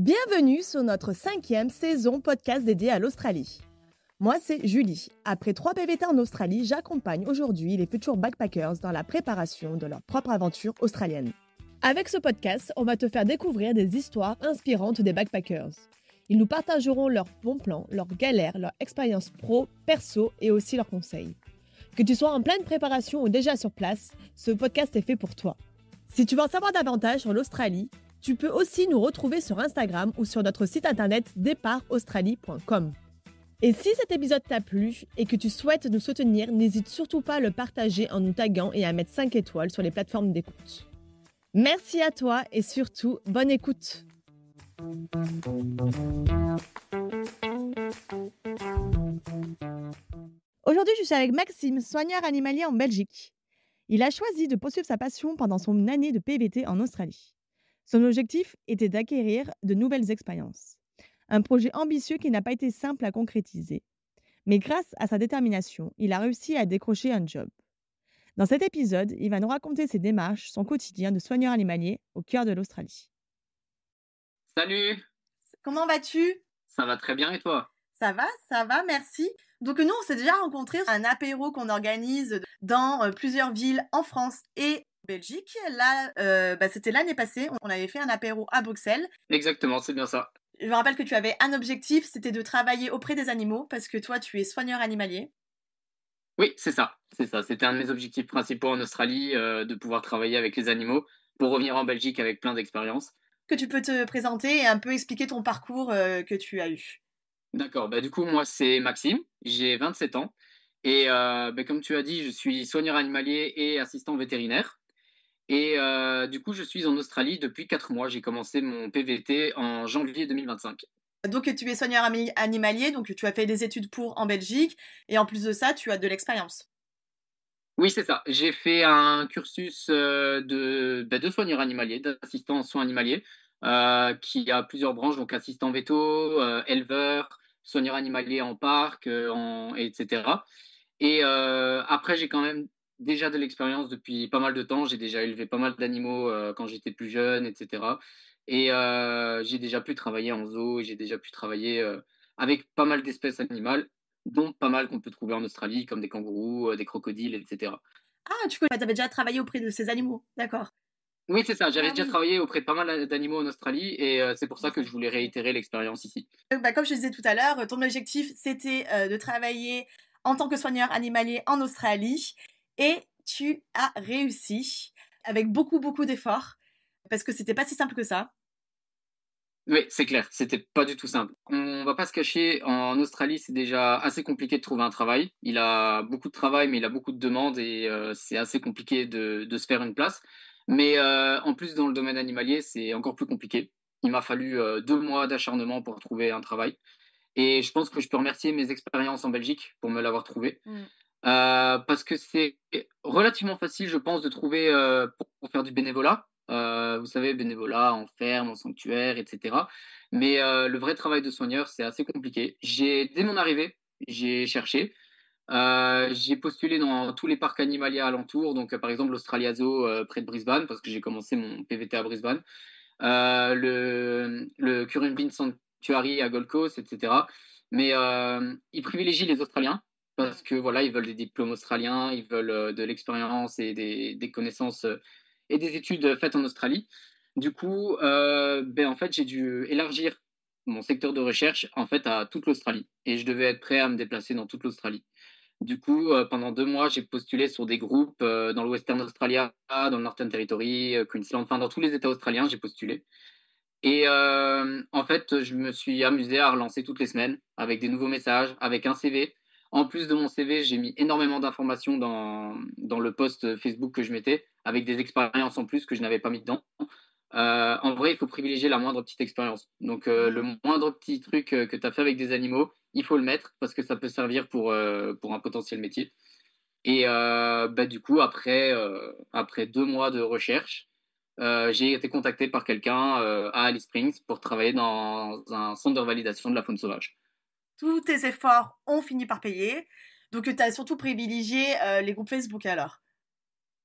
Bienvenue sur notre 5e saison podcast dédiée à l'Australie. Moi, c'est Julie. Après 3 PVT en Australie, j'accompagne aujourd'hui les futurs backpackers dans la préparation de leur propre aventure australienne. Avec ce podcast, on va te faire découvrir des histoires inspirantes des backpackers. Ils nous partageront leurs bons plans, leurs galères, leurs expériences pro, perso et aussi leurs conseils. Que tu sois en pleine préparation ou déjà sur place, ce podcast est fait pour toi. Si tu veux en savoir davantage sur l'Australie, tu peux aussi nous retrouver sur Instagram ou sur notre site internet départaustralie.com. Et si cet épisode t'a plu et que tu souhaites nous soutenir, n'hésite surtout pas à le partager en nous taguant et à mettre 5 étoiles sur les plateformes d'écoute. Merci à toi et surtout, bonne écoute. Aujourd'hui, je suis avec Maxime, soigneur animalier en Belgique. Il a choisi de poursuivre sa passion pendant son année de PVT en Australie. Son objectif était d'acquérir de nouvelles expériences. Un projet ambitieux qui n'a pas été simple à concrétiser. Mais grâce à sa détermination, il a réussi à décrocher un job. Dans cet épisode, il va nous raconter ses démarches, son quotidien de soigneur animalier au cœur de l'Australie. Salut, Comment vas-tu ? ça va très bien et toi? Ça va, merci. Donc nous, on s'est déjà rencontrés à un apéro qu'on organise dans plusieurs villes en France et en Belgique. Là, c'était l'année passée, on avait fait un apéro à Bruxelles. Exactement, c'est bien ça. Je me rappelle que tu avais un objectif, c'était de travailler auprès des animaux, parce que toi, tu es soigneur animalier. Oui, c'est ça. C'était un de mes objectifs principaux en Australie, de pouvoir travailler avec les animaux pour revenir en Belgique avec plein d'expériences. Que tu peux te présenter et un peu expliquer ton parcours que tu as eu. D'accord, du coup, moi, c'est Maxime, j'ai 27 ans. Et comme tu as dit, je suis soigneur animalier et assistant vétérinaire. Et du coup, je suis en Australie depuis 4 mois. J'ai commencé mon PVT en janvier 2025. Donc tu es soigneur animalier, donc tu as fait des études pour en Belgique, et en plus de ça, tu as de l'expérience. Oui, c'est ça. J'ai fait un cursus de soigneur animalier, d'assistant en soins animaliers, qui a plusieurs branches, donc assistant veto, éleveur, soigneur animalier en parc, etc. Et après, j'ai quand même déjà de l'expérience depuis pas mal de temps. J'ai déjà élevé pas mal d'animaux quand j'étais plus jeune, etc. Et j'ai déjà pu travailler en zoo, et j'ai déjà pu travailler avec pas mal d'espèces animales, dont pas mal qu'on peut trouver en Australie, comme des kangourous, des crocodiles, etc. Ah, tu avais déjà travaillé auprès de ces animaux, d'accord. Oui, c'est ça. J'avais Ah déjà oui. travaillé auprès de pas mal d'animaux en Australie et c'est pour ça que je voulais réitérer l'expérience ici. Comme je te disais tout à l'heure, ton objectif, c'était de travailler en tant que soigneur animalier en Australie, et tu as réussi avec beaucoup, beaucoup d'efforts, parce que c'était pas si simple que ça. Oui, c'est clair. C'était pas du tout simple. On va pas se cacher. En Australie, c'est déjà assez compliqué de trouver un travail. Il a beaucoup de travail, mais il a beaucoup de demandes et c'est assez compliqué de se faire une place. Mais en plus, dans le domaine animalier, c'est encore plus compliqué. Il m'a fallu 2 mois d'acharnement pour trouver un travail. Et je pense que je peux remercier mes expériences en Belgique pour me l'avoir trouvé. Parce que c'est relativement facile, je pense, de trouver pour faire du bénévolat. Vous savez, bénévolat en ferme, en sanctuaire, etc. Mais le vrai travail de soigneur, c'est assez compliqué. Dès mon arrivée, j'ai cherché. J'ai postulé dans tous les parcs animaliers alentours, donc par exemple l'Australia Zoo près de Brisbane, parce que j'ai commencé mon PVT à Brisbane, le Currumbin Sanctuary à Gold Coast, etc. Mais ils privilégient les Australiens parce que voilà, ils veulent des diplômes australiens, ils veulent de l'expérience et des connaissances et des études faites en Australie. Du coup, en fait, j'ai dû élargir mon secteur de recherche en fait à toute l'Australie et je devais être prêt à me déplacer dans toute l'Australie. Du coup, pendant 2 mois, j'ai postulé sur des groupes dans le Western Australia, dans le Northern Territory, Queensland, enfin dans tous les États australiens, j'ai postulé. Et en fait, je me suis amusé à relancer toutes les semaines avec des nouveaux messages, avec un CV. En plus de mon CV, j'ai mis énormément d'informations dans le post Facebook que je mettais, avec des expériences en plus que je n'avais pas mis dedans. En vrai, il faut privilégier la moindre petite expérience. Donc, le moindre petit truc que tu as fait avec des animaux, il faut le mettre parce que ça peut servir pour un potentiel métier. Et du coup, après 2 mois de recherche, j'ai été contacté par quelqu'un à Alice Springs pour travailler dans un centre de validation de la faune sauvage. Tous tes efforts ont fini par payer, donc tu as surtout privilégié les groupes Facebook alors.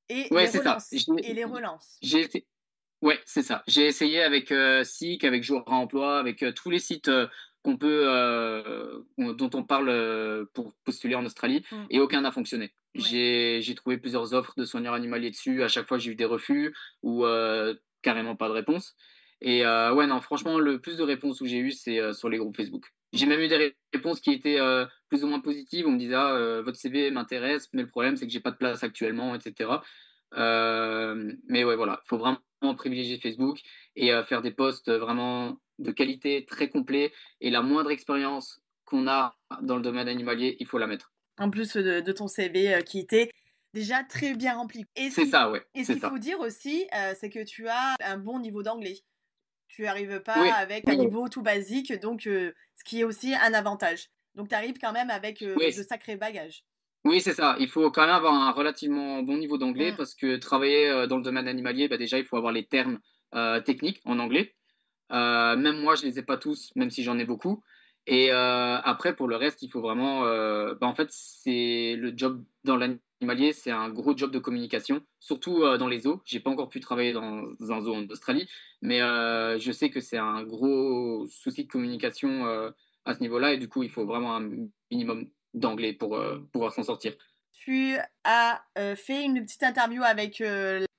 Et Ouais, les c'est ça. relances. Et les relances. J'ai été, Ouais, c'est ça. J'ai essayé avec Seek, avec Jour à Emploi, avec tous les sites qu'on peut, dont on parle pour postuler en Australie, Mm. et aucun n'a fonctionné. Ouais. J'ai trouvé plusieurs offres de soigneurs animaliers dessus. À chaque fois, j'ai eu des refus ou carrément pas de réponse. Et ouais, non, franchement, le plus de réponses où j'ai eu, c'est sur les groupes Facebook. J'ai même eu des réponses qui étaient plus ou moins positives. On me disait, ah, votre CV m'intéresse, mais le problème, c'est que j'ai pas de place actuellement, etc. Mais ouais, voilà, il faut vraiment privilégier Facebook et faire des posts vraiment de qualité, très complets. Et la moindre expérience qu'on a dans le domaine animalier, il faut la mettre. En plus de ton CV qui était déjà très bien rempli. C'est ça, ouais, Et ce c'est qu'il ça. faut dire aussi, c'est que tu as un bon niveau d'anglais. Tu arrives pas Oui, avec un niveau tout basique, donc ce qui est aussi un avantage. Donc tu arrives quand même avec oui, de sacrés bagages. oui, c'est ça. Il faut quand même avoir un relativement bon niveau d'anglais Mm. parce que travailler dans le domaine animalier, bah, déjà, il faut avoir les termes techniques en anglais. Même moi, je les ai pas tous, même si j'en ai beaucoup. Et après, pour le reste, il faut vraiment. Bah, en fait, c'est le job dans l'animalier, c'est un gros job de communication, surtout dans les zoos. J'ai pas encore pu travailler dans un zoo en Australie, mais je sais que c'est un gros souci de communication à ce niveau-là, et du coup, il faut vraiment un minimum d'anglais pour pouvoir s'en sortir. Tu as fait une petite interview avec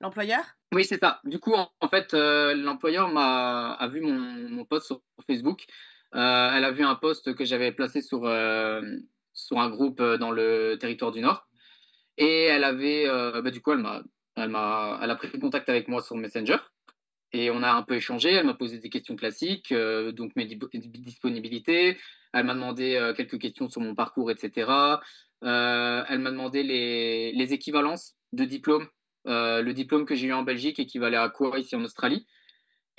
l'employeur. Oui, c'est ça. Du coup, en fait, l'employeur a vu mon post sur Facebook. Elle a vu un post que j'avais placé sur un groupe dans le territoire du Nord. Et elle avait, bah, du coup, elle a pris contact avec moi sur Messenger. Et on a un peu échangé. Elle m'a posé des questions classiques, donc mes disponibilités. Elle m'a demandé quelques questions sur mon parcours, etc. Elle m'a demandé les équivalences de diplômes. Le diplôme que j'ai eu en Belgique équivalait à quoi ici en Australie.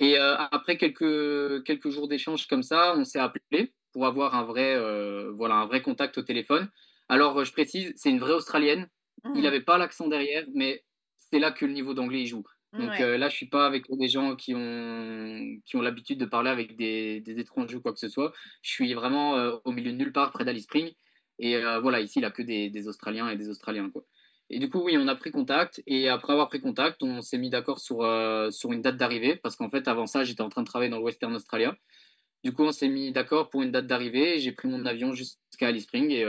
Et après quelques jours d'échange comme ça, on s'est appelé pour avoir voilà, un vrai contact au téléphone. Alors, je précise, c'est une vraie Australienne. Il Mhm. n'avait pas l'accent derrière, mais c'est là que le niveau d'anglais il joue. Donc Ouais. là, je suis pas avec des gens qui ont l'habitude de parler avec des étrangers ou quoi que ce soit. Je suis vraiment au milieu de nulle part, près d'Alice Spring. Et voilà, ici, il n'y a que des Australiens et des Australiens, quoi. Et du coup, oui, on a pris contact. Et après avoir pris contact, on s'est mis d'accord sur une date d'arrivée. Parce qu'en fait, avant ça, j'étais en train de travailler dans le Western Australia. Du coup, on s'est mis d'accord pour une date d'arrivée. J'ai pris mon avion jusqu'à Alice Springs. Et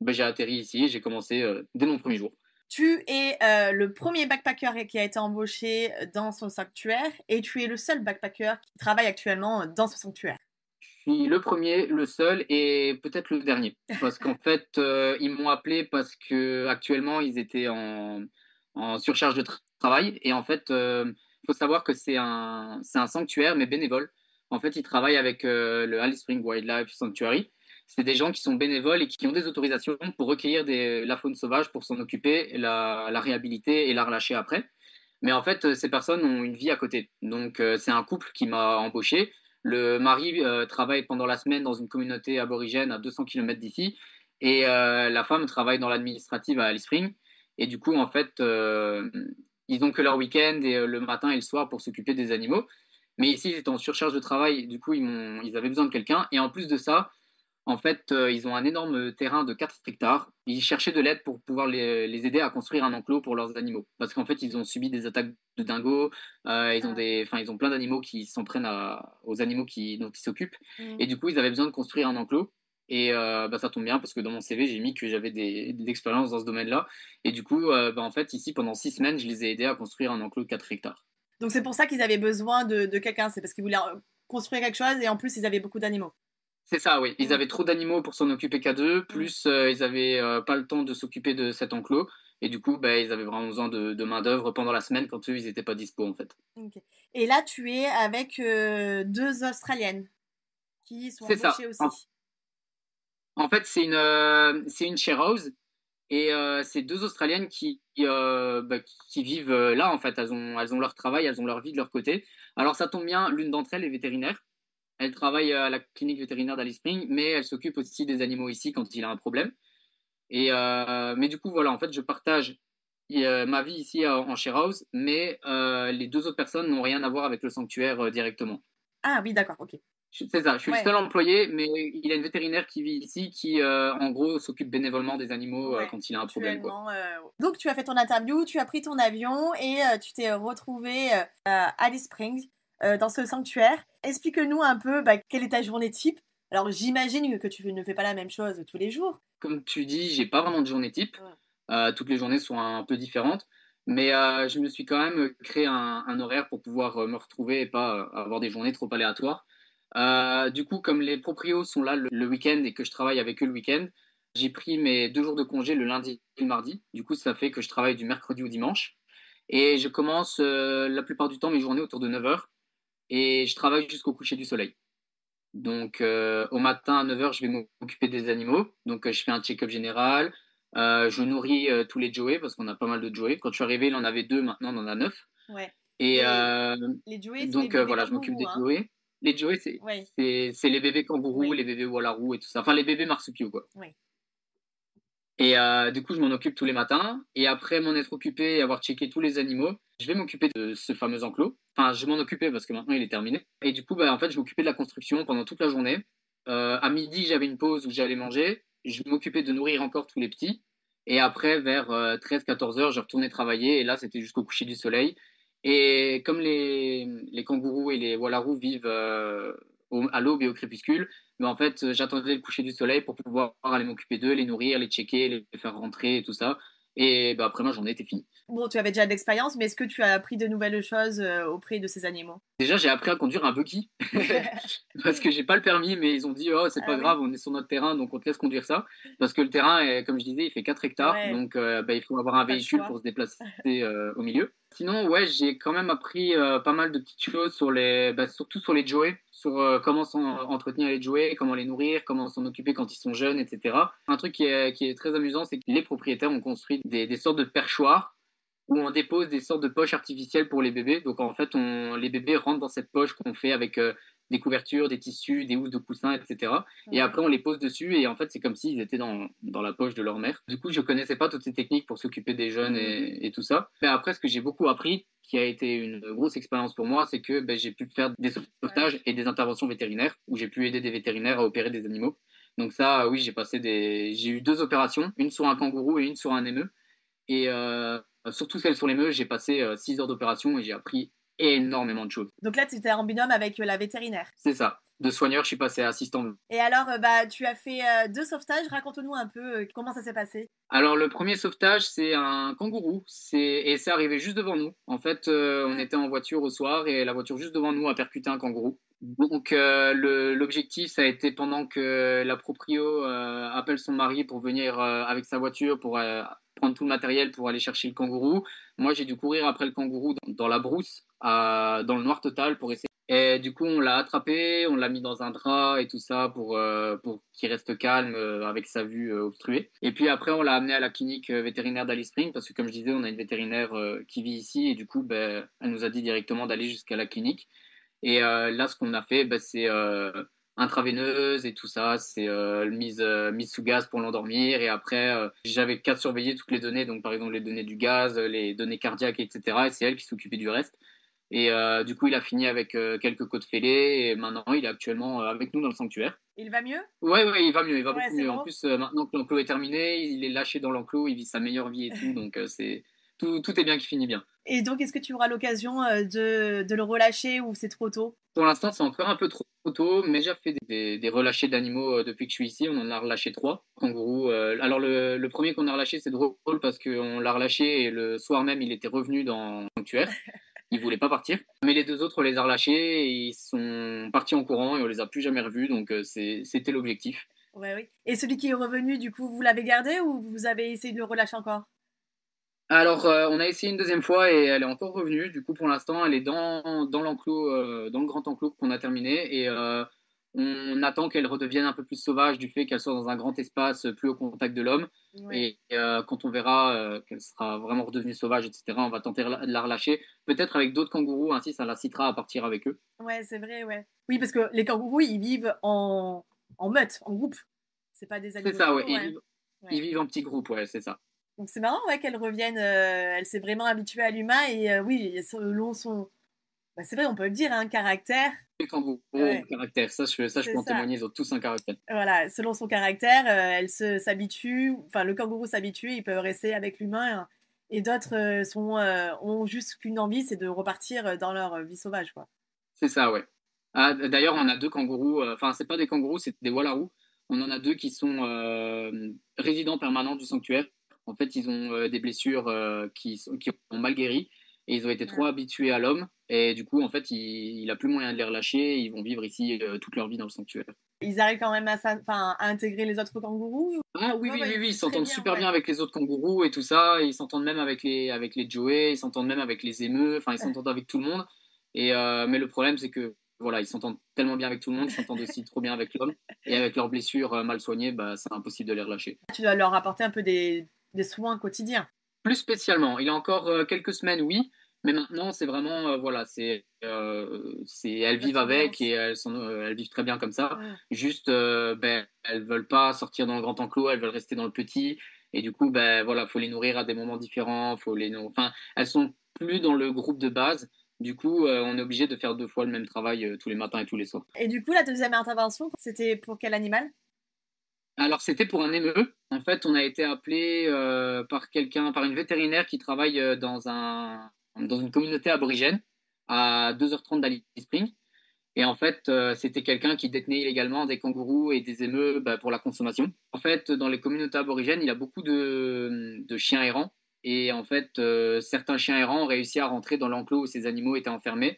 ben, j'ai atterri ici. Et j'ai commencé dès mon premier jour. Tu es le premier backpacker qui a été embauché dans son sanctuaire et tu es le seul backpacker qui travaille actuellement dans ce sanctuaire. Je suis le premier, le seul et peut-être le dernier. Parce qu'en fait, ils m'ont appelé parce que actuellement ils étaient en surcharge de travail. Et en fait, il faut savoir que c'est un sanctuaire, mais bénévole. En fait, ils travaillent avec le Alice Spring Wildlife Sanctuary. C'est des gens qui sont bénévoles et qui ont des autorisations pour recueillir la faune sauvage, pour s'en occuper, la réhabiliter et la relâcher après. Mais en fait, ces personnes ont une vie à côté. Donc, c'est un couple qui m'a embauché. Le mari travaille pendant la semaine dans une communauté aborigène à 200 km d'ici. Et la femme travaille dans l'administrative à Alice Springs. Et du coup, en fait, ils ont que leur week-end et le matin et le soir pour s'occuper des animaux. Mais ici, ils étaient en surcharge de travail. Du coup, ils avaient besoin de quelqu'un. Et en plus de ça, en fait, ils ont un énorme terrain de 4 hectares. Ils cherchaient de l'aide pour pouvoir les aider à construire un enclos pour leurs animaux. Parce qu'en fait, ils ont subi des attaques de dingos. Ah. Ils ont plein d'animaux qui s'en prennent aux animaux dont ils s'occupent. Mm. Et du coup, ils avaient besoin de construire un enclos. Et bah, ça tombe bien parce que dans mon CV, j'ai mis que j'avais de l'expérience dans ce domaine-là. Et du coup, bah, en fait, ici, pendant 6 semaines, je les ai aidés à construire un enclos de 4 hectares. Donc c'est pour ça qu'ils avaient besoin de quelqu'un, c'est parce qu'ils voulaient construire quelque chose et en plus ils avaient beaucoup d'animaux. C'est ça, oui. Ils Mm. avaient trop d'animaux pour s'en occuper qu'à deux, Mm. plus ils avaient pas le temps de s'occuper de cet enclos. Et du coup, bah, ils avaient vraiment besoin de main-d'œuvre pendant la semaine quand eux, ils n'étaient pas dispo, en fait. Ok. Et là tu es avec deux Australiennes qui sont C'est ça. embauchées En, aussi. en fait, c'est une share house. Et c'est deux Australiennes qui vivent là, en fait. Elles ont leur travail, elles ont leur vie de leur côté. Alors, ça tombe bien, l'une d'entre elles est vétérinaire. Elle travaille à la clinique vétérinaire d'Alice Spring, mais elle s'occupe aussi des animaux ici quand il a un problème. Mais du coup, voilà, en fait, je partage ma vie ici en share house, mais les deux autres personnes n'ont rien à voir avec le sanctuaire directement. Ah oui, d'accord, ok. C'est ça, je suis le Ouais. seul employé, mais il y a une vétérinaire qui vit ici qui, en gros, s'occupe bénévolement des animaux Ouais, quand il a un problème, quoi. ponctuellement. Donc, tu as fait ton interview, tu as pris ton avion et tu t'es retrouvé à Alice Springs, dans ce sanctuaire. Explique-nous un peu quelle est ta journée type. Alors, j'imagine que tu ne fais pas la même chose tous les jours. Comme tu dis, j'ai pas vraiment de journée type. Mm. Toutes les journées sont un peu différentes, mais je me suis quand même créé un horaire pour pouvoir me retrouver et pas avoir des journées trop aléatoires. Du coup, comme les proprios sont là le week-end et que je travaille avec eux le week-end, j'ai pris mes 2 jours de congé le lundi et le mardi. Du coup, ça fait que je travaille du mercredi au dimanche. Et je commence la plupart du temps mes journées autour de 9 heures et je travaille jusqu'au coucher du soleil. Donc, au matin à 9 heures, je vais m'occuper des animaux. Donc, je fais un check-up général. Je nourris tous les Joey parce qu'on a pas mal de Joey. Quand je suis arrivé, il en avait 2, maintenant on en a 9. Ouais. Et Les Joey, c'est les donc, bébés voilà, je m'occupe kangourous, des hein. Joey. Les Joey, Oui, c'est les bébés kangourous, oui, les bébés wallaroo et tout ça. Enfin, les bébés marsupiaux, quoi. oui. Et du coup, je m'en occupe tous les matins. Et après m'en être occupé et avoir checké tous les animaux, je vais m'occuper de ce fameux enclos. Enfin, je m'en occupais parce que maintenant il est terminé. Et du coup, en fait, je m'occupais de la construction pendant toute la journée. À midi, j'avais une pause où j'allais manger. Je m'occupais de nourrir encore tous les petits. Et après, vers 13-14 heures, je retournais travailler. Et là, c'était jusqu'au coucher du soleil. Et comme les kangourous et les wallaroo vivent à l'aube et au crépuscule, mais en fait, j'attendais le coucher du soleil pour pouvoir aller m'occuper d'eux, les nourrir, les checker, les faire rentrer et tout ça. Et après, ma journée était finie. Bon, tu avais déjà de l'expérience, mais est-ce que tu as appris de nouvelles choses auprès de ces animaux? Déjà, j'ai appris à conduire un buggy parce que j'ai pas le permis, mais ils ont dit oh c'est pas Ah grave, oui, on est sur notre terrain, donc on te laisse conduire ça parce que le terrain, comme je disais, il fait 4 hectares, ouais, donc il faut avoir t'as un pas le véhicule choix. pour se déplacer au milieu. Sinon, ouais, j'ai quand même appris pas mal de petites choses sur surtout sur les Joey, sur comment entretenir les Joey, comment les nourrir, comment s'en occuper quand ils sont jeunes, etc. Un truc qui est très amusant, c'est que les propriétaires ont construit des sortes de perchoirs où on dépose des sortes de poches artificielles pour les bébés. Donc en fait, les bébés rentrent dans cette poche qu'on fait avec des couvertures, des tissus, des housses de coussins, etc. Et Ouais. après, on les pose dessus et en fait, c'est comme s'ils étaient dans la poche de leur mère. Du coup, je connaissais pas toutes ces techniques pour s'occuper des jeunes Mhm. et tout ça. Mais après, ce que j'ai beaucoup appris, qui a été une grosse expérience pour moi, c'est que j'ai pu faire des sauvetages et des interventions vétérinaires où j'ai pu aider des vétérinaires à opérer des animaux. Donc ça, oui, j'ai eu 2 opérations, une sur un kangourou et une sur un émeu. Et surtout celle sur les meufs, j'ai passé 6 heures d'opération et j'ai appris énormément de choses. Donc là, tu étais en binôme avec la vétérinaire. C'est ça. De soigneur, je suis passé à assistant. Et alors, tu as fait 2 sauvetages. Raconte-nous un peu comment ça s'est passé. Alors le premier sauvetage, c'est un kangourou. Et c'est arrivé juste devant nous. En fait, on Ah, était en voiture au soir et la voiture juste devant nous a percuté un kangourou. Donc l'objectif, ça a été pendant que la proprio appelle son mari pour venir avec sa voiture pour prendre tout le matériel pour aller chercher le kangourou. Moi, j'ai dû courir après le kangourou dans la brousse, dans le noir total pour essayer. Et du coup, on l'a attrapé, on l'a mis dans un drap et tout ça pour qu'il reste calme avec sa vue obstruée. Et puis après, on l'a amené à la clinique vétérinaire d'Alice Spring parce que, comme je disais, on a une vétérinaire qui vit ici et du coup, elle nous a dit directement d'aller jusqu'à la clinique. Et là, ce qu'on a fait, c'est intraveineuse et tout ça, c'est mise sous gaz pour l'endormir. Et après, j'avais qu'à surveiller toutes les données, donc par exemple les données du gaz, les données cardiaques, etc. Et c'est elle qui s'occupait du reste. Et du coup, il a fini avec quelques côtes fêlées et maintenant, il est actuellement avec nous dans le sanctuaire. il va mieux? Ouais, ouais, il va mieux, il va Ouais, beaucoup c'est mieux. En bon. plus, maintenant que l'enclos est terminé, il est lâché dans l'enclos, il vit sa meilleure vie et tout, donc tout est bien qui finit bien. Et donc, est-ce que tu auras l'occasion de le relâcher ou c'est trop tôt? Pour l'instant, c'est encore un peu trop tôt, mais j'ai fait des relâchés d'animaux depuis que je suis ici. On en a relâché 3 kangourous. Alors, le premier qu'on a relâché, c'est drôle parce qu'on l'a relâché et le soir même, il était revenu dans le sanctuaire. Il voulait pas partir. Mais les 2 autres, on les a relâchés et ils sont partis en courant et on les a plus jamais revus. Donc, c'était l'objectif. Ouais, oui. Et celui qui est revenu, du coup, vous l'avez gardé ou vous avez essayé de le relâcher encore? Alors, on a essayé une deuxième fois et elle est encore revenue. Du coup, pour l'instant, elle est dans l'enclos, dans le grand enclos qu'on a terminé. Et on attend qu'elle redevienne un peu plus sauvage du fait qu'elle soit dans un grand espace, plus au contact de l'homme. Ouais. Et quand on verra qu'elle sera vraiment redevenue sauvage, etc., on va tenter de la relâcher. Peut-être avec d'autres kangourous, ainsi ça l'incitera à partir avec eux. Ouais, c'est vrai, ouais. Oui, parce que les kangourous, ils vivent en meute, en groupe. C'est pas des C'est animaux ça, ouais. sociaux, ouais. Ils Ouais. vivent en petits groupes, ouais, c'est ça. Donc c'est marrant, ouais, qu'elle revienne. Elle s'est vraiment habituée à l'humain et oui, selon Bah, c'est vrai, on peut le dire, un caractère. Les kangourous ont Ouais, un caractère, ça je c'est peux en ça. témoigner, ils ont tous un caractère. Voilà, selon son caractère, s'habitue, enfin le kangourou s'habitue, ils peuvent rester avec l'humain, hein, et d'autres ont juste qu'une envie, c'est de repartir dans leur vie sauvage, quoi. C'est ça, ouais. Ah, d'ailleurs, on a deux kangourous, enfin, c'est pas des kangourous, c'est des walarous. On en a deux qui sont résidents permanents du sanctuaire. En fait, ils ont des blessures qui ont mal guéri et ils ont été trop Ouais. habitués à l'homme. Et du coup, en fait, il a plus moyen de les relâcher. Ils vont vivre ici toute leur vie dans le sanctuaire. Ils arrivent quand même à intégrer les autres kangourous. Ah oui, Ouais, oui, ouais, oui, oui, ils très s'entendent bien, super ouais. bien avec les autres kangourous et tout ça. Ils s'entendent même avec les Joey, ils s'entendent même avec les émeux. Enfin, ils s'entendent avec tout le monde. Mais le problème, c'est que voilà, ils s'entendent tellement bien avec tout le monde, ils s'entendent aussi trop bien avec l'homme. Et avec leurs blessures mal soignées, bah, c'est impossible de les relâcher. Tu dois leur apporter un peu des soins quotidiens. Plus spécialement, il y a encore quelques semaines, oui. Mais maintenant, c'est vraiment, voilà, elles La vivent avec et surveillance. elles vivent très bien comme ça. Mm. Juste, ben, elles veulent pas sortir dans le grand enclos, elles veulent rester dans le petit. Et du coup, ben, voilà, faut les nourrir à des moments différents. Enfin, elles sont plus dans le groupe de base. Du coup, on est obligé de faire deux fois le même travail tous les matins et tous les soirs. Et du coup, la deuxième intervention, c'était pour quel animal? Alors, c'était pour un émeu. En fait, on a été appelé par une vétérinaire qui travaille dans une communauté aborigène à 2h30 d'Alice Springs. Et en fait, c'était quelqu'un qui détenait illégalement des kangourous et des émeux bah, pour la consommation. En fait, dans les communautés aborigènes, il y a beaucoup de chiens errants. Et en fait, certains chiens errants ont réussi à rentrer dans l'enclos où ces animaux étaient enfermés.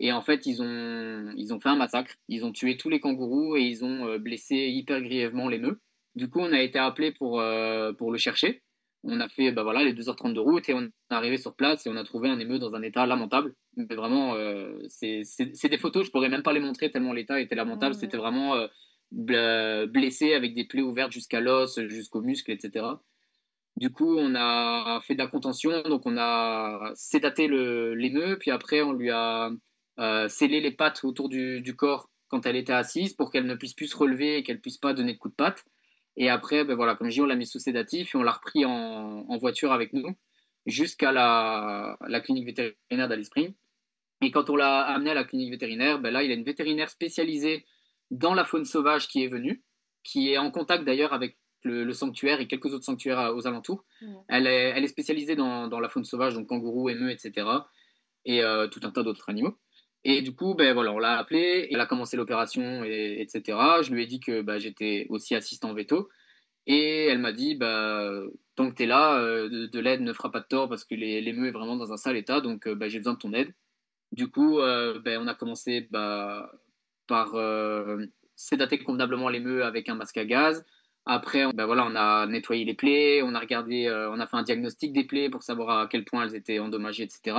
Et en fait, ils ont fait un massacre. Ils ont tué tous les kangourous et ils ont blessé hyper grièvement l'émeu. Du coup, on a été appelé pour le chercher. On a fait bah, voilà, les 2h30 de route et on est arrivé sur place et on a trouvé un émeu dans un état lamentable. Mais vraiment, c'est des photos, je pourrais même pas les montrer tellement l'état était lamentable. C'était Mm. vraiment blessé avec des plaies ouvertes jusqu'à l'os, jusqu'aux muscles, etc. Du coup, on a fait de la contention, donc on a sédaté l'émeu, puis après on lui a scellé les pattes autour du corps quand elle était assise pour qu'elle ne puisse plus se relever et qu'elle puisse pas donner de coups de patte. Et après, ben voilà, comme je dis, on l'a mis sous sédatif et on l'a repris en voiture avec nous jusqu'à la clinique vétérinaire d'Alice Springs. Et quand on l'a amené à la clinique vétérinaire, ben là, il y a une vétérinaire spécialisée dans la faune sauvage qui est venue, qui est en contact d'ailleurs avec le sanctuaire et quelques autres sanctuaires aux alentours. Mm. Elle est spécialisée dans la faune sauvage, donc kangourous, émeux, etc. Et tout un tas d'autres animaux. Et du coup, ben voilà, on l'a appelée, elle a commencé l'opération, etc. Je lui ai dit que bah, j'étais aussi assistant veto. Et elle m'a dit, bah, tant que tu es là, de l'aide ne fera pas de tort parce que l'émeu est vraiment dans un sale état, donc bah, j'ai besoin de ton aide. Du coup, ben, on a commencé bah, par sédater convenablement les meux avec un masque à gaz. Après, ben, voilà, on a nettoyé les plaies, on a regardé, on a fait un diagnostic des plaies pour savoir à quel point elles étaient endommagées, etc.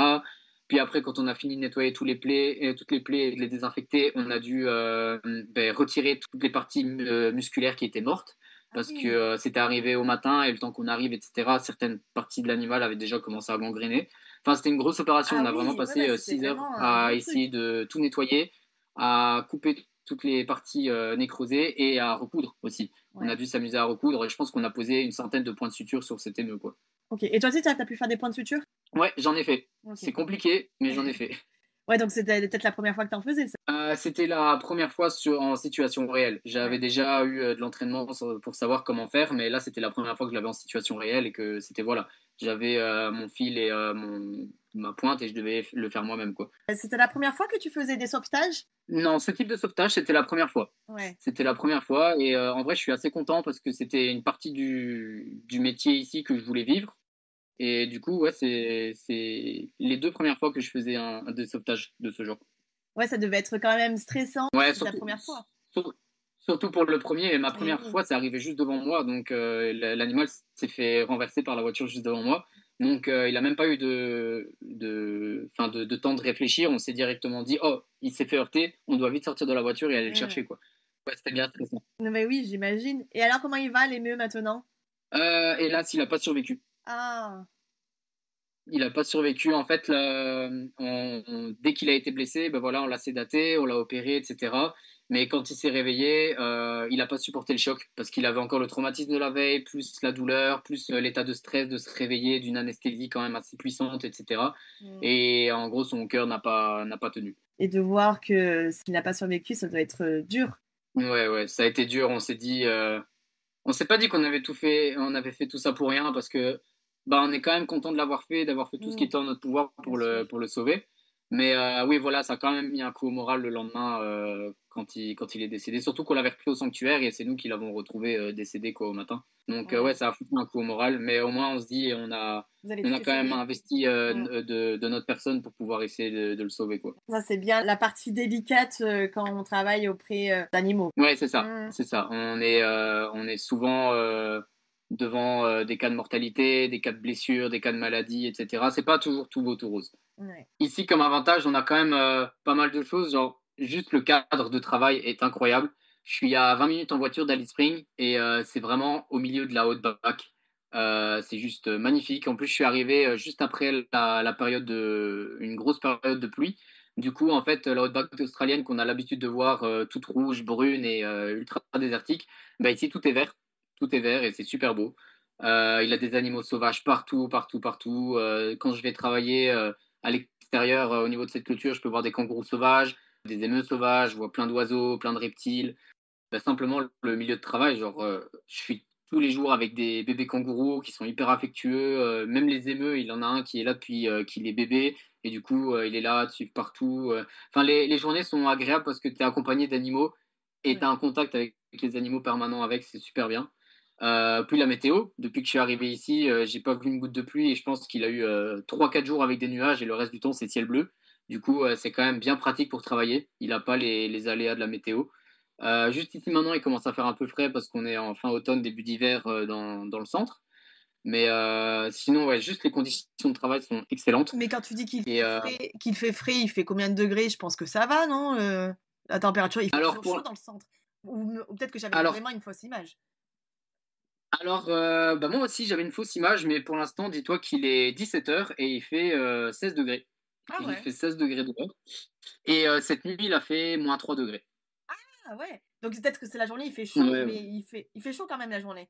Puis après, quand on a fini de nettoyer toutes les plaies et de les désinfecter, on a dû ben, retirer toutes les parties musculaires qui étaient mortes Ah parce que oui. c'était arrivé au matin et le temps qu'on arrive, etc., certaines parties de l'animal avaient déjà commencé à gangréner. Enfin, c'était une grosse opération. Ah On a vraiment oui, ouais, ouais, passé c'était 6 heures vraiment un à gros essayer truc. de tout nettoyer, à couper toutes les parties nécrosées et à recoudre aussi. On a Ouais. dû s'amuser à recoudre et je pense qu'on a posé une centaine de points de suture sur cet émeu, quoi. Ok. Et toi aussi, tu as pu faire des points de suture? Ouais, j'en ai fait. Ok. C'est compliqué, mais j'en ai fait. Ouais, donc c'était peut-être la première fois que tu en faisais, ça. C'était la première fois en situation réelle. J'avais Ouais. déjà eu de l'entraînement pour savoir comment faire, mais là, c'était la première fois que je l'avais en situation réelle et que c'était, voilà, j'avais mon fil et ma pointe et je devais le faire moi-même, quoi. C'était la première fois que tu faisais des sauvetages? Non, ce type de sauvetage, c'était la première fois. Ouais. C'était la première fois et en vrai, je suis assez content parce que c'était une partie du métier ici que je voulais vivre. Et du coup, ouais, c'est les deux premières fois que je faisais des sauvetages de ce genre. Ouais, ça devait être quand même stressant. Ouais, C'est ta première fois. sur- surtout pour le premier. Ma Et première oui. fois, c'est arrivé juste devant moi. Donc, l'animal s'est fait renverser par la voiture juste devant moi. Donc, il a même pas eu de temps de réfléchir. On s'est directement dit, oh, il s'est fait heurter. On doit vite sortir de la voiture et aller le chercher, quoi. Ouais, c'était bien stressant. Non, mais oui, j'imagine. Et alors, comment il va, l'émeu, maintenant? Hélas, il a pas survécu. Ah, Il n'a pas survécu. En fait, dès qu'il a été blessé, ben voilà, on l'a sédaté, on l'a opéré, etc. Mais quand il s'est réveillé, il n'a pas supporté le choc parce qu'il avait encore le traumatisme de la veille, plus la douleur, plus l'état de stress de se réveiller d'une anesthésie quand même assez puissante, etc. Et en gros, son cœur n'a pas tenu. Et de voir que s'il n'a pas survécu, ça doit être dur. Ouais, ça a été dur. On s'est pas dit qu'on avait tout fait, on avait fait tout ça pour rien parce que bah on est quand même content de l'avoir fait, d'avoir fait tout ce qui était en notre pouvoir Bien sûr. pour le sauver. Mais oui, voilà, ça a quand même mis un coup au moral le lendemain quand il est décédé. Surtout qu'on l'avait repris au sanctuaire et c'est nous qui l'avons retrouvé décédé quoi au matin. Donc ouais, Ouais. ça a foutu un coup au moral. Mais au moins on se dit Vous allez on tout a quand même essayer. investi de notre personne pour pouvoir essayer de le sauver quoi. Ça, c'est bien la partie délicate quand on travaille auprès d'animaux. Ouais, c'est ça, Mm. c'est ça. On est souvent devant des cas de mortalité, des cas de blessures, des cas de maladie, etc. C'est pas toujours tout beau, tout rose. Ouais. Ici, comme avantage, on a quand même pas mal de choses. Genre, juste le cadre de travail est incroyable. Je suis à 20 minutes en voiture d'Alice Spring et c'est vraiment au milieu de la Haute-Bac. C'est juste magnifique. En plus, je suis arrivé juste après une grosse période de pluie. Du coup, en fait, la Haute-Bac australienne qu'on a l'habitude de voir toute rouge, brune et ultra désertique, bah ici tout est vert. Tout est vert et c'est super beau. Il a des animaux sauvages partout, partout, partout. Quand je vais travailler à l'extérieur, au niveau de cette clôture, je peux voir des kangourous sauvages, des émeus sauvages, je vois plein d'oiseaux, plein de reptiles. Bah, simplement, le milieu de travail, genre, je suis tous les jours avec des bébés kangourous qui sont hyper affectueux. Même les émeus, il y en a un qui est là depuis qu'il est bébé. Et du coup, il est là, de suivre partout. Enfin, les journées sont agréables parce que tu es accompagné d'animaux et tu Ouais. as un contact avec les animaux permanent avec, c'est super bien. Puis la météo, depuis que je suis arrivé ici, j'ai pas vu une goutte de pluie et je pense qu'il a eu 3-4 jours avec des nuages et le reste du temps c'est ciel bleu. Du coup, c'est quand même bien pratique pour travailler. Il n'a pas les aléas de la météo. Juste ici maintenant, il commence à faire un peu frais parce qu'on est en fin automne, début d'hiver dans le centre. Mais sinon, ouais, juste les conditions de travail sont excellentes. Mais quand tu dis Et qu'il fait frais, il fait combien de degrés? Je pense que ça va, non? La température, il fait alors, toujours chaud dans le centre. Ou peut-être que j'avais alors, vraiment une fausse image. bah moi aussi j'avais une fausse image, mais pour l'instant, dis-toi qu'il est 17h et il fait 16 degrés. Ah Il ouais. fait 16 degrés dehors. Et cette nuit, il a fait moins 3 degrés. Ah ouais. Donc peut-être que c'est la journée, il fait chaud, Ouais, mais ouais. il fait chaud quand même la journée.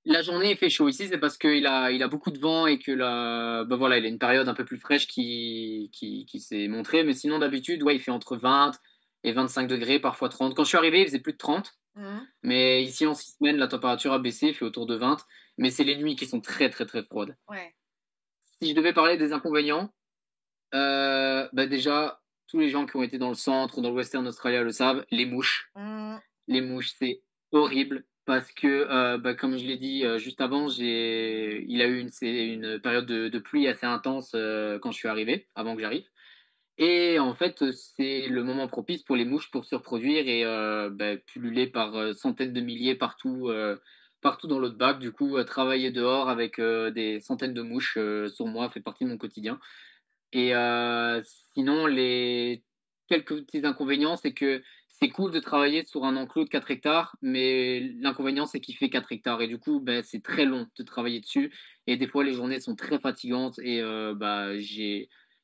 La journée, il fait chaud ici, c'est parce il a beaucoup de vent et que bah voilà, il a une période un peu plus fraîche qui s'est montrée. Mais sinon, d'habitude, ouais, il fait entre 20 et 25 degrés, parfois 30. Quand je suis arrivé, il faisait plus de 30. Mhm. Mais ici, en 6 semaines, la température a baissé, il fait autour de 20. Mais c'est les nuits qui sont très, très, très froides. Ouais. Si je devais parler des inconvénients, bah déjà, tous les gens qui ont été dans le centre ou dans le Western Australia le savent, les mouches. Mhm. Les mouches, c'est horrible parce que, bah, comme je l'ai dit juste avant, il a eu c'est une période de pluie assez intense quand je suis arrivé, avant que j'arrive. Et en fait, c'est le moment propice pour les mouches pour se reproduire et bah, pulluler par centaines de milliers partout dans l'autre bac. Du coup, travailler dehors avec des centaines de mouches sur moi fait partie de mon quotidien. Et sinon, les quelques petits inconvénients, c'est que c'est cool de travailler sur un enclos de 4 hectares, mais l'inconvénient, c'est qu'il fait 4 hectares. Et du coup, ben, c'est très long de travailler dessus. Et des fois, les journées sont très fatigantes. Et bah,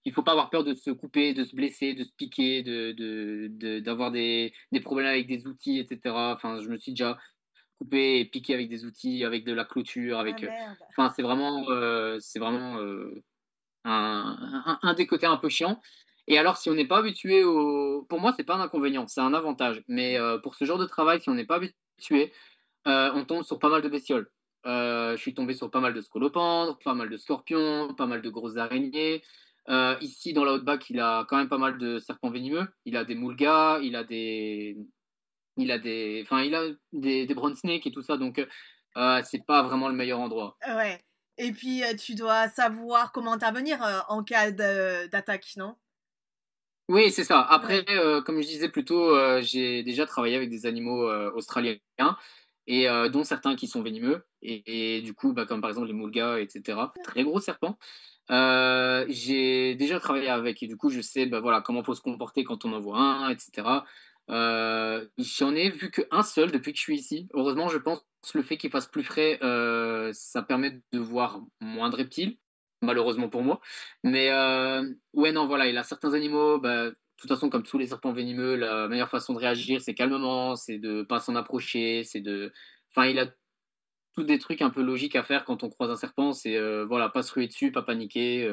il faut pas avoir peur de se couper, de se blesser, de se piquer, d'avoir des problèmes avec des outils, etc. Enfin, je me suis déjà coupé et piqué avec des outils, avec de la clôture, Ah avec. merde. Enfin, c'est vraiment un des côtés un peu chiants. Et alors, si on n'est pas habitué au... Pour moi, c'est pas un inconvénient, c'est un avantage. Mais pour ce genre de travail, si on n'est pas habitué, on tombe sur pas mal de bestioles. Je suis tombé sur pas mal de scolopendres, pas mal de scorpions, pas mal de grosses araignées. Ici, dans la Haute-Bac, il a quand même pas mal de serpents venimeux. Il a des moulgas, il a des brown snakes et tout ça. Donc, c'est pas vraiment le meilleur endroit. Ouais. Et puis tu dois savoir comment intervenir en cas d'attaque, non? Oui, c'est ça. Après, Ouais. comme je disais plus tôt, j'ai déjà travaillé avec des animaux australiens et dont certains qui sont venimeux et du coup, bah, comme par exemple les moulgas, etc. Très gros serpents. J'ai déjà travaillé avec et du coup, je sais bah, voilà, comment faut se comporter quand on en voit un, etc. J'en ai vu qu'un seul depuis que je suis ici. Heureusement, je pense que le fait qu'il fasse plus frais, ça permet de voir moins de reptiles. malheureusement pour moi. Mais ouais, non, voilà, il a certains animaux, bah, de toute façon, comme tous les serpents venimeux, la meilleure façon de réagir, c'est calmement, c'est de pas s'en approcher, c'est de. Enfin, il a tous des trucs un peu logiques à faire quand on croise un serpent, c'est voilà, pas se ruer dessus, pas paniquer,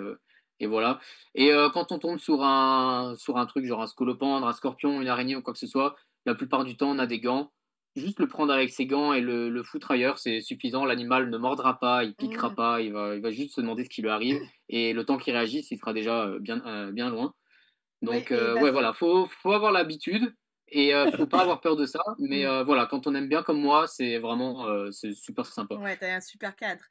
et voilà. Et quand on tombe sur un truc genre un scolopendre, un scorpion, une araignée ou quoi que ce soit, la plupart du temps on a des gants. Juste le prendre avec ses gants et le foutre ailleurs, c'est suffisant. L'animal ne mordra pas, il piquera Mm. pas, il va juste se demander ce qui lui arrive. Et le temps qu'il réagisse, il sera déjà bien loin. Oui, Donc, mais il va. ouais, voilà, faut avoir l'habitude et faut pas avoir peur de ça. Mais Mm. voilà, quand on aime bien comme moi, c'est vraiment c'est super sympa. Ouais, t'as un super cadre.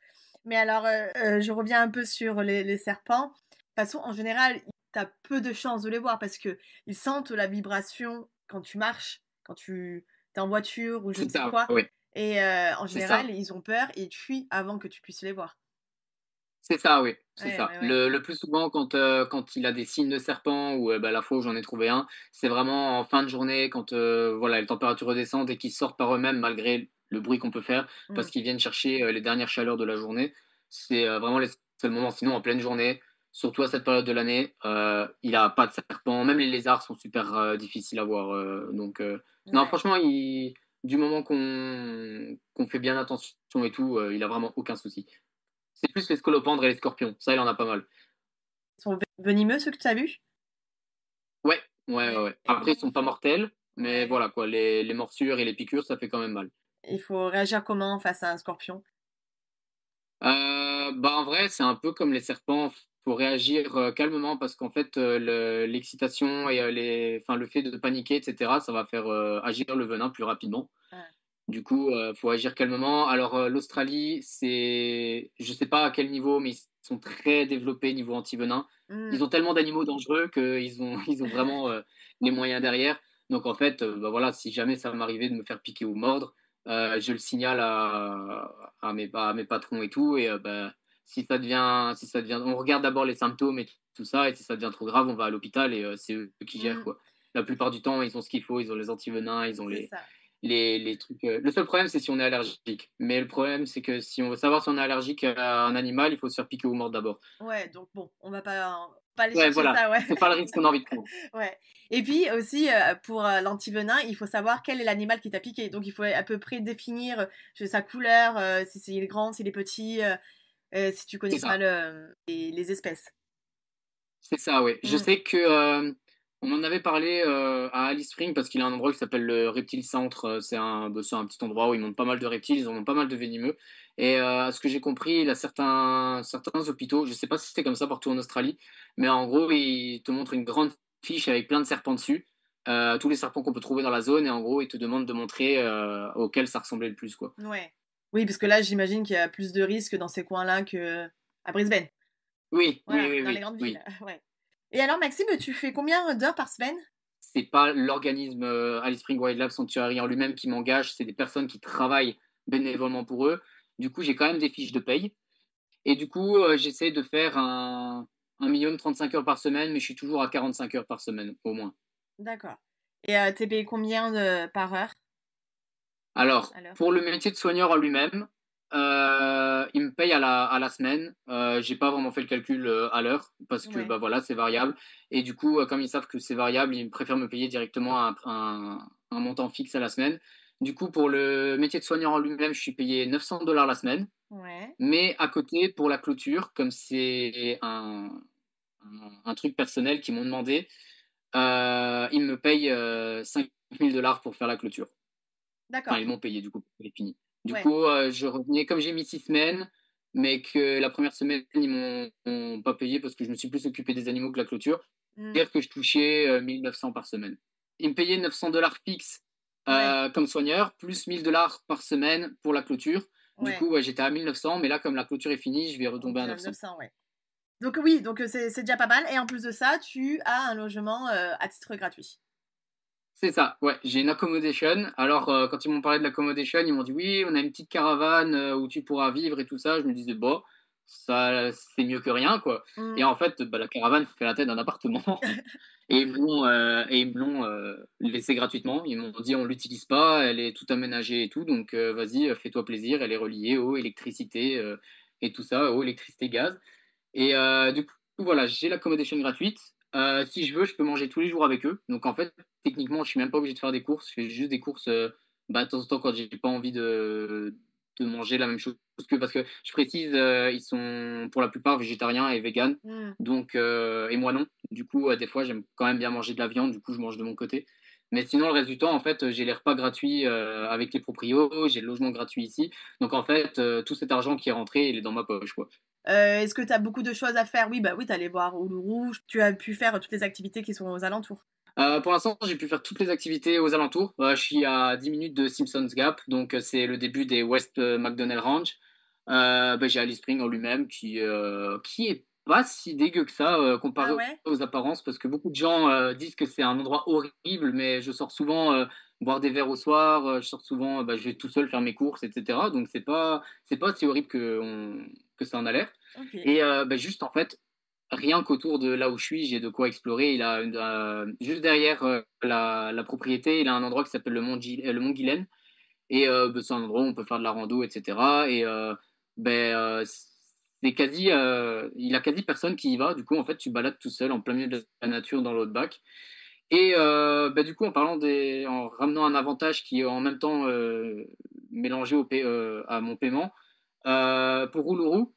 Mais alors, je reviens un peu sur les serpents. De toute façon, en général, t'as peu de chances de les voir parce que ils sentent la vibration quand tu marches, quand tu es en voiture ou je ne C'est sais ça, quoi. oui, Et en c'est général, ça. ils ont peur et ils te fuient avant que tu puisses les voir. C'est ça, oui, c'est Ouais, ça. ouais, ouais. Le plus souvent, quand il a des signes de serpent ou bah, la fois où j'en ai trouvé un, c'est vraiment en fin de journée, quand voilà, les températures redescendent et qu'ils sortent par eux-mêmes malgré le bruit qu'on peut faire, parce Mm. qu'ils viennent chercher les dernières chaleurs de la journée. C'est vraiment les seuls moments. Sinon, en pleine journée, surtout à cette période de l'année, il a pas de serpent. Même les lézards sont super difficiles à voir. Donc, non, Ouais. franchement, du moment qu'on fait bien attention et tout, il a vraiment aucun souci. C'est plus les scolopendres et les scorpions. Ça, il en a pas mal. Ils sont venimeux, ceux que tu as vus? Ouais, ouais, ouais, Ouais. ouais. Et Après, comment ils sont ils pas font? mortels, mais Ouais. voilà, quoi. Les morsures et les piqûres, ça fait quand même mal. Il faut réagir comment face à un scorpion? Bah, en vrai, c'est un peu comme les serpents. Faut réagir calmement parce qu'en fait, l'excitation et enfin, le fait de paniquer, etc., ça va faire agir le venin plus rapidement. Ah. Du coup, faut agir calmement. Alors, l'Australie, je sais pas à quel niveau, mais ils sont très développés niveau anti-venin. Mm. Ils ont tellement d'animaux dangereux qu'ils ont, ils ont vraiment les moyens derrière. Donc, en fait, bah voilà, si jamais ça m'arrivait de me faire piquer ou mordre, je le signale à mes patrons et tout. Et bah, si ça devient, on regarde d'abord les symptômes et tout ça. Et si ça devient trop grave, on va à l'hôpital et c'est eux qui gèrent, Mm. quoi. La plupart du temps, ils ont ce qu'il faut. Ils ont les anti-venins, ils ont C'est ça. les trucs. Le seul problème, c'est si on est allergique. Mais le problème, c'est que si on veut savoir si on est allergique à un animal, il faut se faire piquer ou mordre d'abord. Ouais, donc bon, on va pas aller Ouais, chercher voilà. ça, ouais. C'est pas le risque qu'on a envie de prendre. Ouais. Et puis aussi, pour l'antivenin, il faut savoir quel est l'animal qui t'a piqué. Donc il faut à peu près définir sa couleur, si c'est il est grand, s'il est petit, si tu connais C'est pas ça. les espèces. C'est ça, ouais. Je Mm. sais que on en avait parlé à Alice Spring parce qu'il y a un endroit qui s'appelle le Reptile Centre. C'est un petit endroit où ils montent pas mal de reptiles, ils en ont pas mal de venimeux. Et à ce que j'ai compris, il y a certains hôpitaux, je sais pas si c'est comme ça partout en Australie, mais en gros, ils te montrent une grande fiche avec plein de serpents dessus, tous les serpents qu'on peut trouver dans la zone, et en gros, ils te demandent de montrer auquel ça ressemblait le plus, quoi. Ouais. Oui, parce que là, j'imagine qu'il y a plus de risques dans ces coins-là que à Brisbane. Oui, oui, Voilà, oui, dans les oui, grandes villes. oui. Ouais. Et alors, Maxime, tu fais combien d'heures par semaine? C'est pas l'organisme Alice Spring Wildlife Sanctuary en lui-même qui m'engage, c'est des personnes qui travaillent bénévolement pour eux. Du coup, j'ai quand même des fiches de paye. Et du coup, j'essaie de faire un minimum 35 heures par semaine, mais je suis toujours à 45 heures par semaine, au moins. D'accord. Et t'es payé combien par heure Alors, à l'heure? pour le métier de soigneur en lui-même, il me paye à la semaine. J'ai pas vraiment fait le calcul à l'heure parce que Ouais. bah voilà, c'est variable. Et du coup, comme ils savent que c'est variable, ils préfèrent me payer directement un montant fixe à la semaine. Du coup, pour le métier de soigneur en lui-même, je suis payé 900 $ la semaine. Ouais. Mais à côté, pour la clôture, comme c'est un truc personnel qu'ils m'ont demandé, ils me payent 5 000 $ pour faire la clôture. Enfin, D'accord. ils m'ont payé du coup, c'est fini. Du Ouais. coup, je revenais comme j'ai mis 6 semaines, mais que la première semaine, m'ont pas payé parce que je me suis plus occupé des animaux que la clôture. Mm. C'est-à-dire que je touchais 1900 par semaine. Ils me payaient 900 $ fixes Ouais. comme soigneur, plus 1000 $ par semaine pour la clôture. Du Ouais. coup, ouais, j'étais à 1900, mais là, comme la clôture est finie, je vais On retomber à dit 900. 900, ouais. Donc oui, donc c'est déjà pas mal. Et en plus de ça, tu as un logement à titre gratuit. C'est ça, ouais, j'ai une accommodation. Alors, quand ils m'ont parlé de l'accommodation, ils m'ont dit oui, on a une petite caravane où tu pourras vivre et tout ça. Je me disais, bon, ça, c'est mieux que rien, quoi. Mm. Et en fait, bah, la caravane fait la tête d'un appartement. Et ils me l'ont laissé gratuitement. Ils m'ont dit, on l'utilise pas, elle est tout aménagée et tout, donc vas-y, fais-toi plaisir. Elle est reliée eau, électricité et tout ça, eau, électricité, gaz. Et du coup, voilà, j'ai l'accommodation gratuite. Si je veux, je peux manger tous les jours avec eux. Donc en fait, techniquement, je suis même pas obligé de faire des courses. Je fais juste des courses de temps en temps quand j'ai pas envie de manger la même chose que parce que je précise, ils sont pour la plupart végétariens et véganes. Mm. Donc et moi non. Du coup, des fois, j'aime quand même bien manger de la viande. Du coup, je mange de mon côté. Mais sinon, le reste du temps, en fait, j'ai les repas gratuits avec les proprios, j'ai le logement gratuit ici. Donc en fait, tout cet argent qui est rentré, il est dans ma poche, quoi. Est-ce que tu as beaucoup de choses à faire? Oui, bah oui, tu allé voir Uluru, tu as pu faire toutes les activités qui sont aux alentours. Pour l'instant, j'ai pu faire toutes les activités aux alentours. Je suis à 10 minutes de Simpsons Gap, donc c'est le début des West McDonnell Ranch. J'ai Alice Spring en lui-même, qui est pas si dégueu que ça Ah comparé ouais? aux apparences, parce que beaucoup de gens disent que c'est un endroit horrible, mais je sors souvent boire des verres au soir, je sors souvent, je vais tout seul faire mes courses, etc. Donc c'est pas si horrible que ça en a l'air. Ok. Et juste en fait, rien qu'autour de là où je suis, j'ai de quoi explorer. Juste derrière la propriété, il a un endroit qui s'appelle le Mont Guilaine. Et c'est un endroit où on peut faire de la rando, etc. Et il a quasi personne qui y va. Du coup, en fait, tu balades tout seul en plein milieu de la nature dans l'outback. Et du coup, en ramenant un avantage qui est en même temps mélangé à mon paiement, pour Uluru,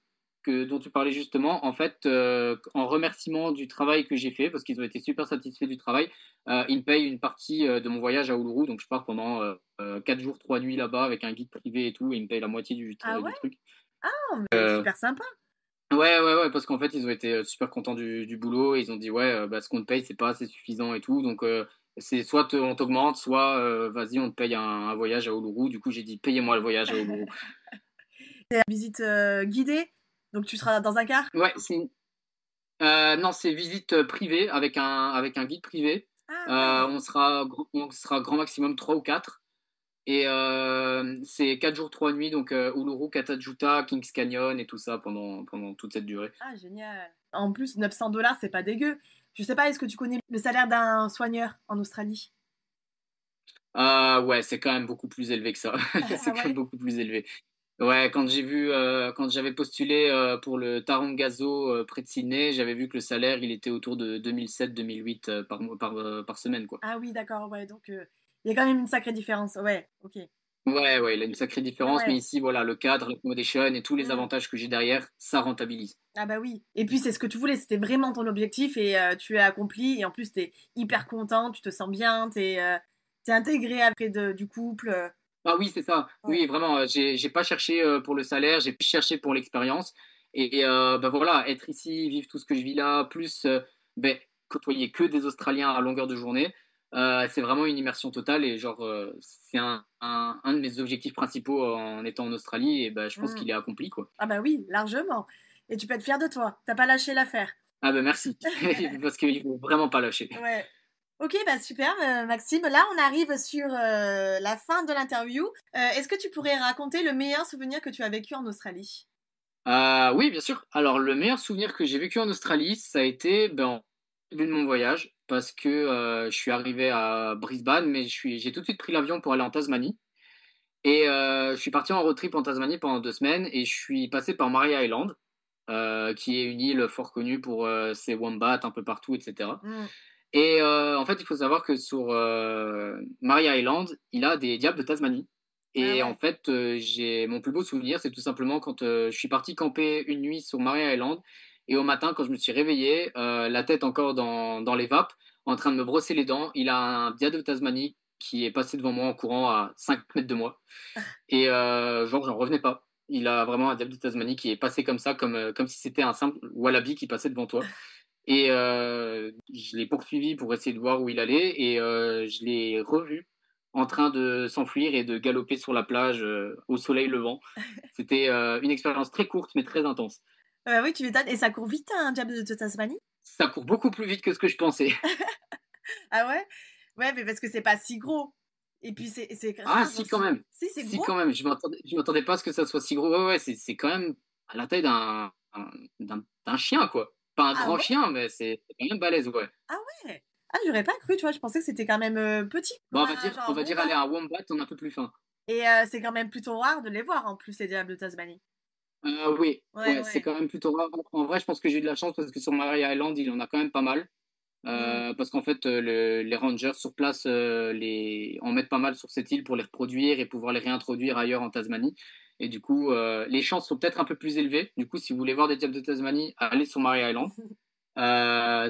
dont tu parlais justement, en fait, en remerciement du travail que j'ai fait, parce qu'ils ont été super satisfaits du travail, ils me payent une partie de mon voyage à Uluru. Donc je pars pendant 4 jours, 3 nuits là-bas avec un guide privé et tout, et ils me payent la moitié Ah du ouais? truc. Ah, mais super sympa. Ouais, ouais, ouais, parce qu'en fait, ils ont été super contents du boulot. Et ils ont dit, ouais, ce qu'on te paye, c'est pas assez suffisant et tout. Donc, c'est soit on t'augmente, soit vas-y, on te paye un voyage à Uluru. Du coup, j'ai dit, payez-moi le voyage à Uluru. C'est une visite guidée, donc tu seras dans un car? Ouais, non, c'est visite privée avec un guide privé. Ah ouais. On sera grand maximum 3 ou 4. Et c'est 4 jours, 3 nuits. Donc, Uluru, Katajuta, Kings Canyon et tout ça pendant toute cette durée. Ah, génial. En plus, 900 $, c'est pas dégueu. Je sais pas, est-ce que tu connais le salaire d'un soigneur en Australie? Ah ouais, c'est quand même beaucoup plus élevé que ça. Ah C'est quand même ouais? beaucoup plus élevé. Ouais, quand j'avais postulé pour le Tarongazo près de Sydney, j'avais vu que le salaire, il était autour de 2007-2008 par semaine, quoi. Ah oui, d'accord, ouais, donc il y a quand même une sacrée différence. Ouais, ok. Ouais, ouais, il a une sacrée Ah différence, mais ouais. ici, voilà, le cadre, l'accommodation et tous les Mm. avantages que j'ai derrière, ça rentabilise. Ah bah oui. Et puis c'est ce que tu voulais, c'était vraiment ton objectif et tu as accompli. Et en plus, t'es hyper content, tu te sens bien, t'es intégré après du couple. Ah oui, c'est ça. Ouais. Oui, vraiment, j'ai pas cherché pour le salaire, j'ai plus cherché pour l'expérience. Et voilà, être ici, vivre tout ce que je vis là, plus côtoyer que des Australiens à longueur de journée, c'est vraiment une immersion totale. Et genre, c'est un de mes objectifs principaux en étant en Australie. Et je pense Mm. qu'il est accompli, quoi. Ah bah oui, largement. Et tu peux être fier de toi. T'as pas lâché l'affaire. Ah merci, parce qu'il faut vraiment pas lâcher. Ouais. Ok, bah super, Maxime. Là, on arrive sur la fin de l'interview. Est-ce que tu pourrais raconter le meilleur souvenir que tu as vécu en Australie? Oui, bien sûr. Alors, le meilleur souvenir que j'ai vécu en Australie, ça a été au début de mon voyage, parce que je suis arrivé à Brisbane, mais j'ai tout de suite pris l'avion pour aller en Tasmanie. Et je suis parti en road trip en Tasmanie pendant 2 semaines, et je suis passé par Maria Island, qui est une île fort connue pour ses wombats un peu partout, etc. Mm. Et en fait, il faut savoir que sur Maria Island, il a des diables de Tasmanie. Ah Et en ouais. fait, j'ai mon plus beau souvenir, c'est tout simplement quand je suis parti camper une nuit sur Maria Island. Et au matin, quand je me suis réveillé, la tête encore dans les vapes, en train de me brosser les dents, il a un diable de Tasmanie qui est passé devant moi en courant à 5 mètres de moi. Et genre, j'en revenais pas. Il a vraiment un diable de Tasmanie qui est passé comme ça, comme si c'était un simple wallaby qui passait devant toi. Et je l'ai poursuivi pour essayer de voir où il allait. Et je l'ai revu en train de s'enfuir et de galoper sur la plage au soleil levant. C'était une expérience très courte mais très intense. Oui, tu m'étonnes. Et ça court vite, un diable de Tasmanie? Ça court beaucoup plus vite que ce que je pensais. Ah ouais? Ouais, mais parce que c'est pas si gros. Et puis c'est Ah, grave si, quand aussi. même. Si, c'est Si, gros? quand même. Je m'attendais pas à ce que ça soit si gros. Ouais, ouais, c'est quand même à la taille d'un chien, quoi. Pas un Ah grand ouais? chien, mais c'est quand même balèze, ouais. Ah ouais? Ah, j'aurais pas cru, tu vois. Je pensais que c'était quand même petit, Bon, comme un on genre va dire aller wombat. à un wombat, on est un peu plus fin. Et c'est quand même plutôt rare de les voir en plus, les diables de Tasmanie. Oui, Ouais, c'est ouais. quand même plutôt rare. En vrai, je pense que j'ai eu de la chance parce que sur Mary Island, il y en a quand même pas mal. Mm. Parce qu'en fait, les rangers sur place en mettent pas mal sur cette île pour les reproduire et pouvoir les réintroduire ailleurs en Tasmanie. Et du coup, les chances sont peut-être un peu plus élevées. Du coup, si vous voulez voir des diables de Tasmanie, allez sur Mary Island.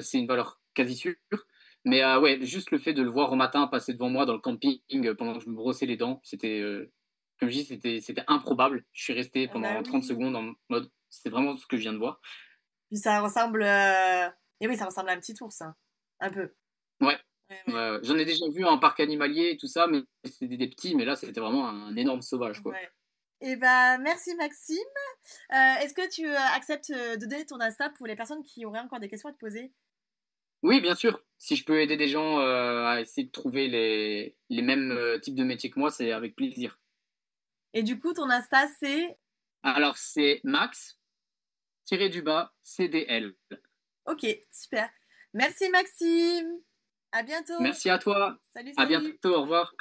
C'est une valeur quasi sûre. Mais ouais, juste le fait de le voir au matin passer devant moi dans le camping pendant que je me brossais les dents, comme je dis, c'était improbable. Je suis resté Ah bah pendant 30 oui. secondes en mode, c'est vraiment ce que je viens de voir. Puis ça ressemble. Et oui, ça ressemble à un petit ours, hein. Un peu. Ouais, Ouais, ouais, ouais. ouais. J'en ai déjà vu en parc animalier et tout ça, mais c'était des petits, mais là, c'était vraiment un énorme sauvage, quoi. Ouais. Et bah, merci Maxime. Est-ce que tu acceptes de donner ton Insta pour les personnes qui auraient encore des questions à te poser? Oui, bien sûr. Si je peux aider des gens à essayer de trouver les mêmes types de métiers que moi, c'est avec plaisir. Et du coup, ton Insta, c'est... Alors, c'est Max, tiré du bas, CDL. Ok, super. Merci Maxime. À bientôt. Merci à toi. Salut, À salut. bientôt. Au revoir.